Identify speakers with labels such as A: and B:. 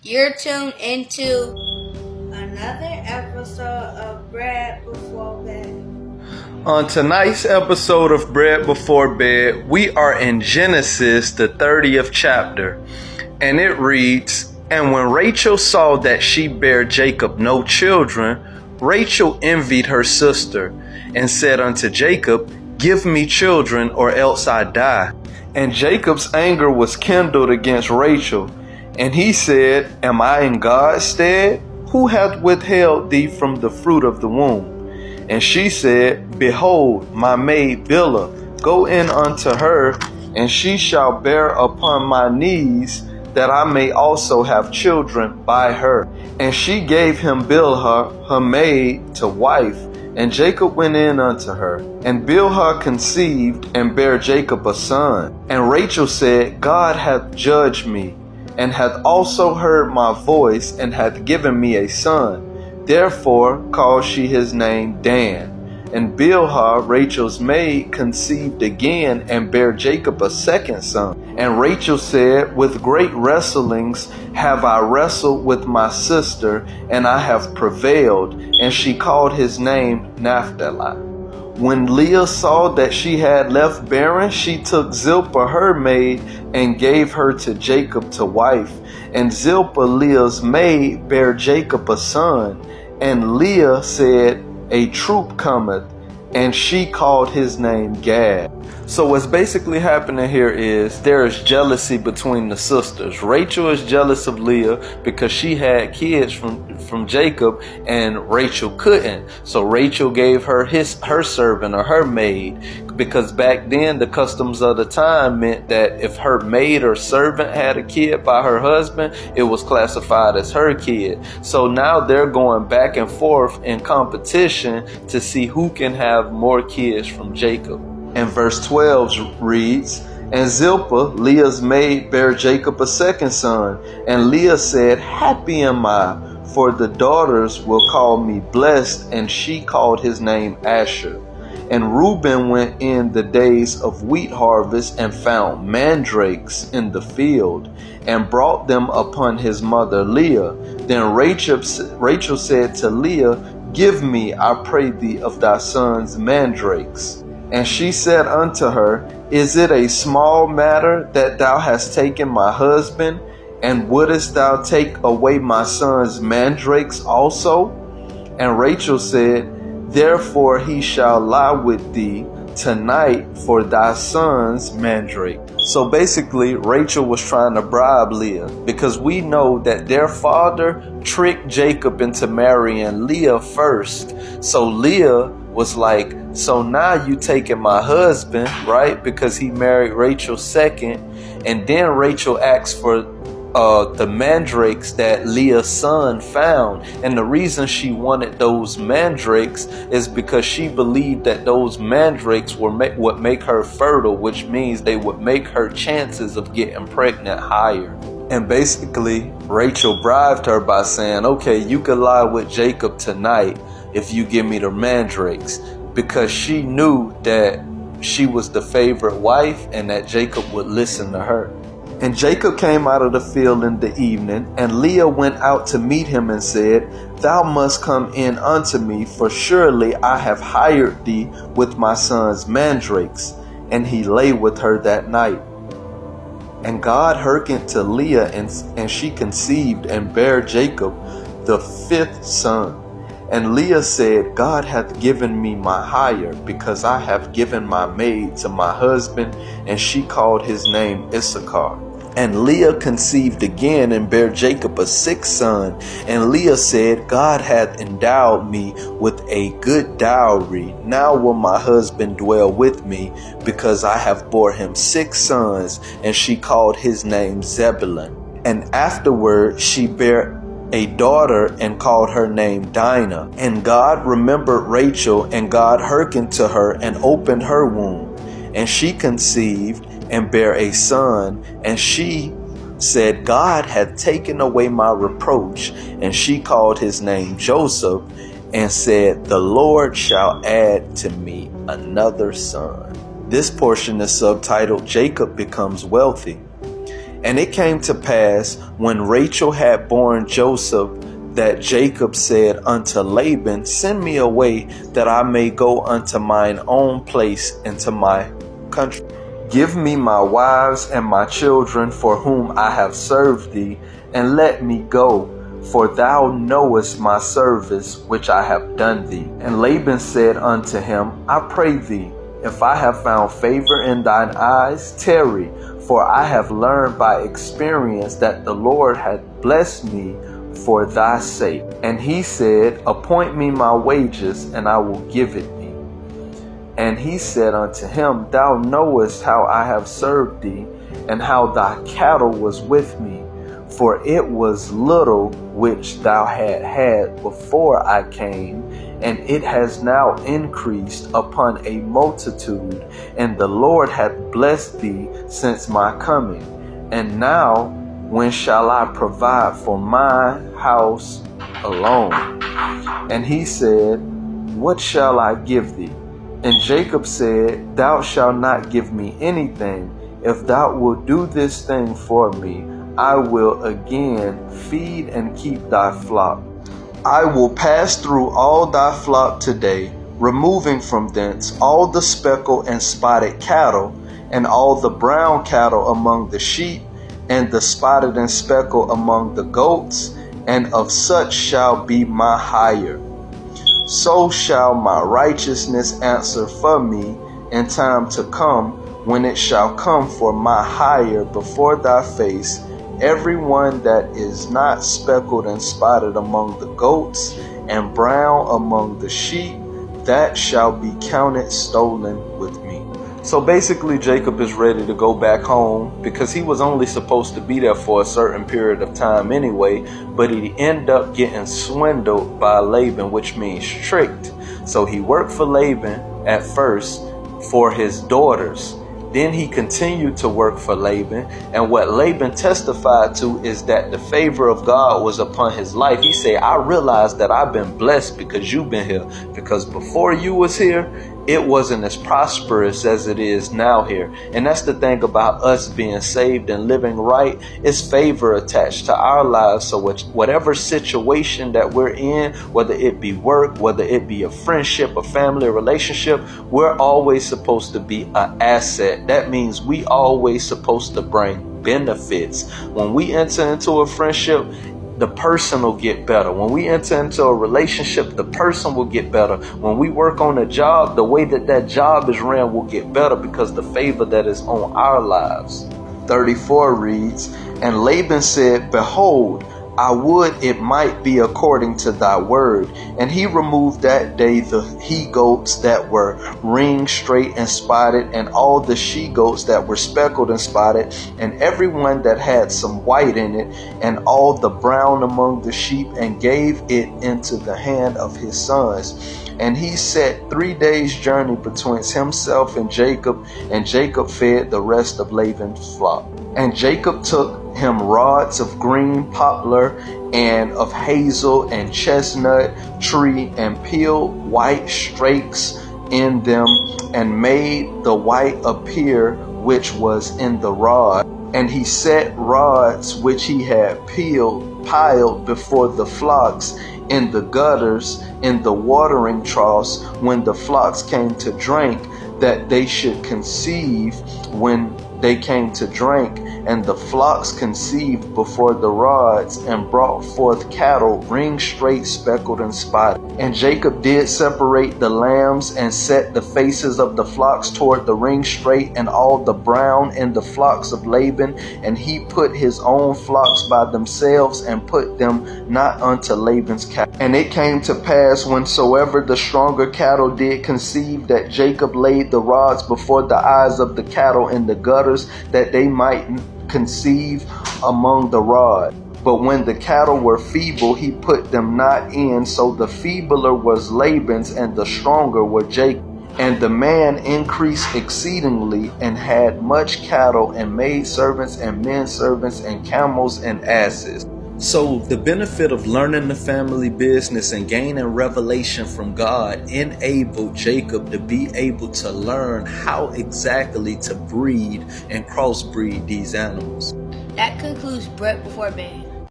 A: You're tuned into
B: another episode of Bread Before Bed.
C: On tonight's episode of Bread Before Bed, we are in Genesis, the 30th chapter, and it reads, "And when Rachel saw that she bare Jacob no children, Rachel envied her sister, and said unto Jacob, Give me children, or else I die. And Jacob's anger was kindled against Rachel, and he said, Am I in God's stead? Who hath withheld thee from the fruit of the womb? And she said, Behold, my maid Bilhah, go in unto her, and she shall bear upon my knees, that I may also have children by her. And she gave him Bilhah, her maid, to wife. And Jacob went in unto her. And Bilhah conceived, and bare Jacob a son. And Rachel said, God hath judged me, and hath also heard my voice, and hath given me a son. Therefore called she his name Dan. And Bilhah, Rachel's maid, conceived again, and bare Jacob a second son. And Rachel said, With great wrestlings have I wrestled with my sister, and I have prevailed. And she called his name Naphtali. When Leah saw that she had left barren, she took Zilpah her maid, and gave her to Jacob to wife. And Zilpah, Leah's maid, bare Jacob a son. And Leah said, A troop cometh, and she called his name Gad. So what's basically happening here is there is jealousy between the sisters. Rachel is jealous of Leah because she had kids from Jacob, and Rachel couldn't. So Rachel gave her her servant or her maid, because back then the customs of the time meant that if her maid or servant had a kid by her husband, it was classified as her kid. So now they're going back and forth in competition to see who can have more kids from Jacob. And verse 12 reads, And Zilpah, Leah's maid, bare Jacob a second son. And Leah said, Happy am I, for the daughters will call me blessed. And she called his name Asher. And Reuben went in the days of wheat harvest, and found mandrakes in the field, and brought them upon his mother Leah. Then Rachel said to Leah, Give me, I pray thee, of thy son's mandrakes. And she said unto her, Is it a small matter that thou hast taken my husband? And wouldest thou take away my son's mandrakes also? And Rachel said, Therefore he shall lie with thee tonight for thy son's mandrake. So basically, Rachel was trying to bribe Leah, because we know that their father tricked Jacob into marrying Leah first. So Leah was like, so now you taking my husband, right? Because he married Rachel second. And then Rachel asked for the mandrakes that Leah's son found. And the reason she wanted those mandrakes is because she believed that those mandrakes would make her fertile, which means they would make her chances of getting pregnant higher. And basically, Rachel bribed her by saying, okay, you could lie with Jacob tonight if you give me the mandrakes, because she knew that she was the favorite wife and that Jacob would listen to her. And Jacob came out of the field in the evening, and Leah went out to meet him and said, Thou must come in unto me, for surely I have hired thee with my son's mandrakes. And he lay with her that night. And God hearkened to Leah, and she conceived and bare Jacob the fifth son. And Leah said, God hath given me my hire, because I have given my maid to my husband. And she called his name Issachar. And Leah conceived again, and bare Jacob a sixth son. And Leah said, God hath endowed me with a good dowry. Now will my husband dwell with me, because I have bore him 6 sons. And she called his name Zebulun. And afterward she bare a daughter, and called her name Dinah. And God remembered Rachel, and God hearkened to her, and opened her womb. And she conceived, and bare a son. And she said, God hath taken away my reproach. And she called his name Joseph, and said, The Lord shall add to me another son. This portion is subtitled, Jacob Becomes Wealthy. And it came to pass, when Rachel had borne Joseph, that Jacob said unto Laban, Send me away, that I may go unto mine own place into my country. Give me my wives and my children, for whom I have served thee, and let me go, for thou knowest my service which I have done thee. And Laban said unto him, I pray thee, if I have found favor in thine eyes, tarry, for I have learned by experience that the Lord hath blessed me for thy sake. And he said, Appoint me my wages, and I will give it thee. And he said unto him, Thou knowest how I have served thee, and how thy cattle was with me, for it was little which thou had before I came, and it has now increased upon a multitude, and the Lord hath blessed thee since my coming. And now, when shall I provide for my house alone? And he said, What shall I give thee? And Jacob said, Thou shalt not give me anything. If thou wilt do this thing for me, I will again feed and keep thy flock. I will pass through all thy flock today, removing from thence all the speckled and spotted cattle, and all the brown cattle among the sheep, and the spotted and speckled among the goats, and of such shall be my hire. So shall my righteousness answer for me in time to come, when it shall come for my hire before thy face. Every one that is not speckled and spotted among the goats, and brown among the sheep, that shall be counted stolen with me. So basically, Jacob is ready to go back home, because he was only supposed to be there for a certain period of time anyway, but he ended up getting swindled by Laban, which means tricked. So he worked for Laban at first for his daughters. Then he continued to work for Laban, and what Laban testified to is that the favor of God was upon his life. He said, I realized that I've been blessed because you've been here, because before you was here, it wasn't as prosperous as it is now here. And that's the thing about us being saved and living right, is favor attached to our lives. So whatever situation that we're in, whether it be work, whether it be a friendship, a family, a relationship, we're always supposed to be an asset. That means we always supposed to bring benefits. When we enter into a friendship, the person will get better. When we enter into a relationship, the person will get better. When we work on a job, the way that job is ran will get better, because the favor that is on our lives. 34 reads, And Laban said, Behold, I would it might be according to thy word. And he removed that day the he-goats that were ringed straight and spotted, and all the she-goats that were speckled and spotted, and every one that had some white in it, and all the brown among the sheep, and gave it into the hand of his sons. And he set 3 days' journey between himself and Jacob fed the rest of Laban's flock. And Jacob took him rods of green poplar, and of hazel and chestnut tree, and peeled white strakes in them, and made the white appear which was in the rod. And he set rods which he had piled before the flocks in the gutters, in the watering troughs, when the flocks came to drink, that they should conceive when they came to drink. And the flocks conceived before the rods, and brought forth cattle ringed straight, speckled and spotted. And Jacob did separate the lambs, and set the faces of the flocks toward the ringed straight, and all the brown in the flocks of Laban. And he put his own flocks by themselves, and put them not unto Laban's cattle. And it came to pass, whensoever the stronger cattle did conceive, that Jacob laid the rods before the eyes of the cattle in the gutters, that they might conceive among the rod. But when the cattle were feeble, he put them not in. So the feebler was Laban's, and the stronger were Jacob. And the man increased exceedingly, and had much cattle, and maid servants, and men servants, and camels, and asses. So the benefit of learning the family business and gaining revelation from God enabled Jacob to be able to learn how exactly to breed and crossbreed these animals.
A: That concludes Bread Before Bed.